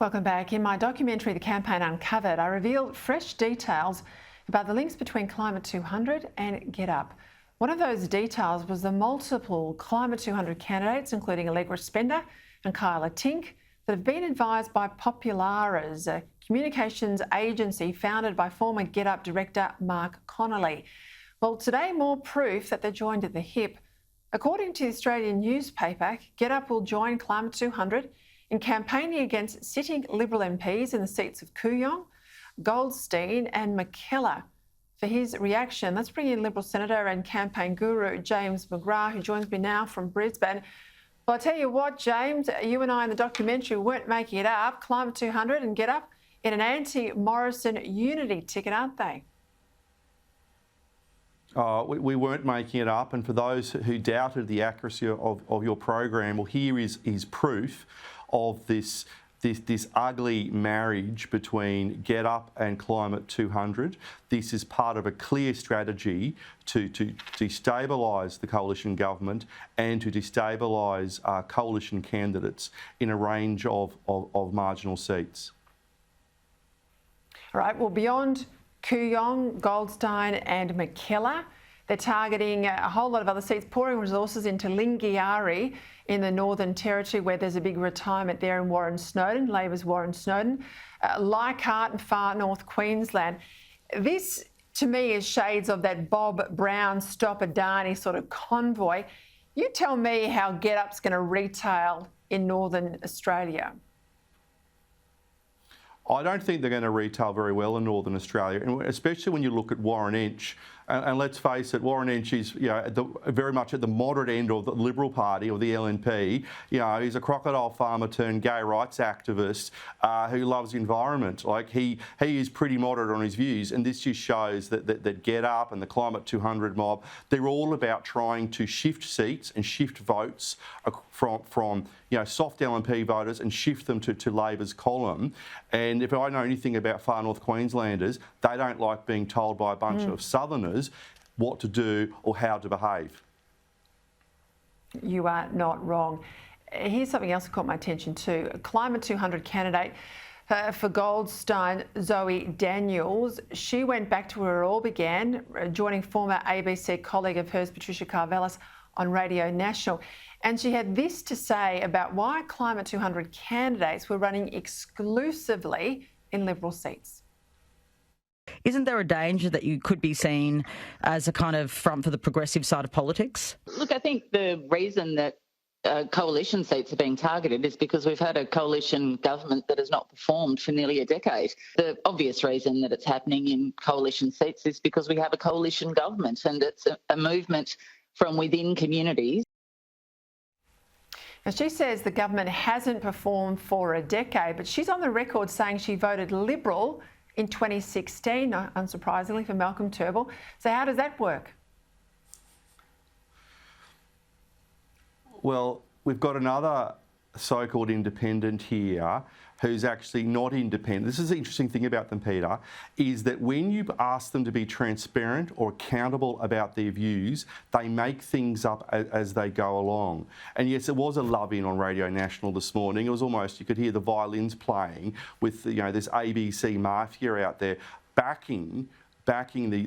Welcome back. In my documentary, The Campaign Uncovered, I revealed fresh details about the links between Climate 200 and GetUp. One of those details was the multiple Climate 200 candidates, including Allegra and Kylea Tink, that have been advised by Populares, a communications agency founded by former GetUp director Mark Connelly. Well, today, more proof that they're joined at the hip. According to the Australian newspaper, GetUp will join Climate 200 in campaigning against sitting Liberal MPs in the seats of Kooyong, Goldstein and Mackellar. For his reaction, let's bring in Liberal Senator and campaign guru James McGrath, who joins me now from Brisbane. Well, I tell you what, James, you and I in the documentary weren't making it up. Climate 200 and GetUp in an anti-Morrison unity ticket, aren't they? We weren't making it up, and for those who doubted the accuracy of your program, well, here is proof of this ugly marriage between GetUp and Climate 200. This is part of a clear strategy to destabilise the coalition government and to destabilise coalition candidates in a range of marginal seats. All right, well, beyond Kooyong, Goldstein and Mackellar, they're targeting a whole lot of other seats, pouring resources into Lingiari in the Northern Territory, where there's a big retirement there in Warren Snowdon, Labor's Warren Snowdon, Leichhardt and far north Queensland. This, to me, is shades of that Bob Brown, Stop Adani sort of convoy. You tell me how GetUp's going to retail in Northern Australia. I don't think they're going to retail very well in Northern Australia, and especially when you look at Warren Entsch. And let's face it, Warren Entsch is, very much at the moderate end of the Liberal Party or the LNP. He's a crocodile farmer turned gay rights activist who loves the environment. Like he is pretty moderate on his views, and this just shows that GetUp and the Climate 200 mob, they're all about trying to shift seats and shift votes from soft LNP voters and shift them to Labor's column. And if I know anything about far north Queenslanders, they don't like being told by a bunch of Southerners what to do or how to behave. You are not wrong. Here's something else that caught my attention too. A Climate 200 candidate for Goldstein, Zoe Daniels, she went back to where it all began, joining former ABC colleague of hers, Patricia Karvelas, on Radio National. And she had this to say about why Climate 200 candidates were running exclusively in Liberal seats. Isn't there a danger that you could be seen as a kind of front for the progressive side of politics? Look, I think the reason that coalition seats are being targeted is because we've had a coalition government that has not performed for nearly a decade. The obvious reason that it's happening in coalition seats is because we have a coalition government, and it's a movement from within communities. Now, she says the government hasn't performed for a decade, but she's on the record saying she voted Liberal in 2016, unsurprisingly, for Malcolm Turnbull. So how does that work? Well, we've got another so-called independent here who's actually not independent. This is the interesting thing about them, Peter, is that when you ask them to be transparent or accountable about their views, they make things up as they go along. And yes, it was a love-in on Radio National this morning. It was almost, you could hear the violins playing with, this ABC mafia out there backing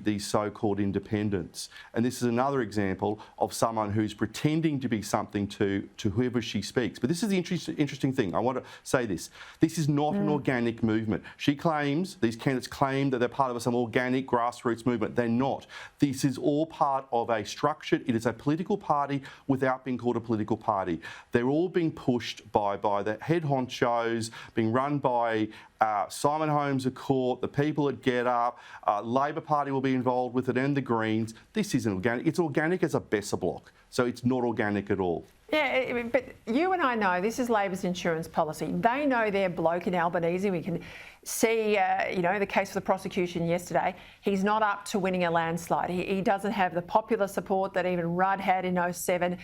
these so-called independents. And this is another example of someone who's pretending to be something to whoever she speaks. But this is the interesting thing. I want to say this. This is not an organic movement. These candidates claim that they're part of some organic grassroots movement. They're not. This is all part of a structured, it is a political party without being called a political party. They're all being pushed by the head honchos, being run by Simon Holmes at Court, the people at GetUp, Labor Party will be involved with it, and the Greens. This isn't organic. It's organic as a Besser block, so it's not organic at all. Yeah, but you and I know this is Labor's insurance policy. They know their bloke in Albanese. We can see, the case for the prosecution yesterday. He's not up to winning a landslide. He doesn't have the popular support that even Rudd had in 2007.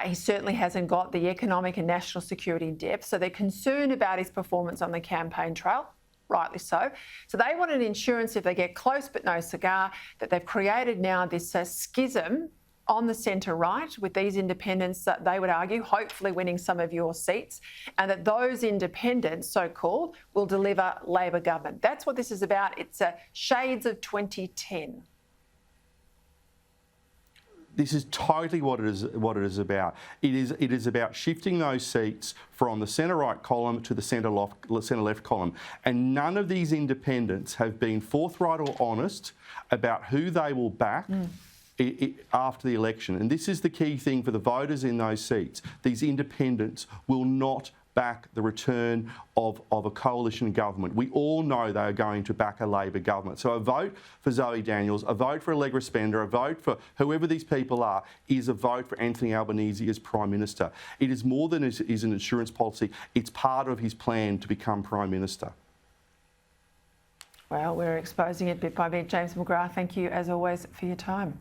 He certainly hasn't got the economic and national security depth. So they're concerned about his performance on the campaign trail. Rightly so. So they want an insurance if they get close but no cigar, that they've created now this schism on the centre-right with these independents that they would argue, hopefully winning some of your seats, and that those independents, so-called, will deliver Labor government. That's what this is about. It's shades of 2010. This is totally what it is about. It is about shifting those seats from the centre-right column to the centre-left column. And none of these independents have been forthright or honest about who they will back after the election. And this is the key thing for the voters in those seats. These independents will not back the return of a coalition government. We all know they are going to back a Labor government. So a vote for Zoe Daniels, a vote for Allegra Spender, a vote for whoever these people are, is a vote for Anthony Albanese as Prime Minister. It is more than is an insurance policy. It's part of his plan to become Prime Minister. Well, we're exposing it bit by bit. James McGrath, thank you as always for your time.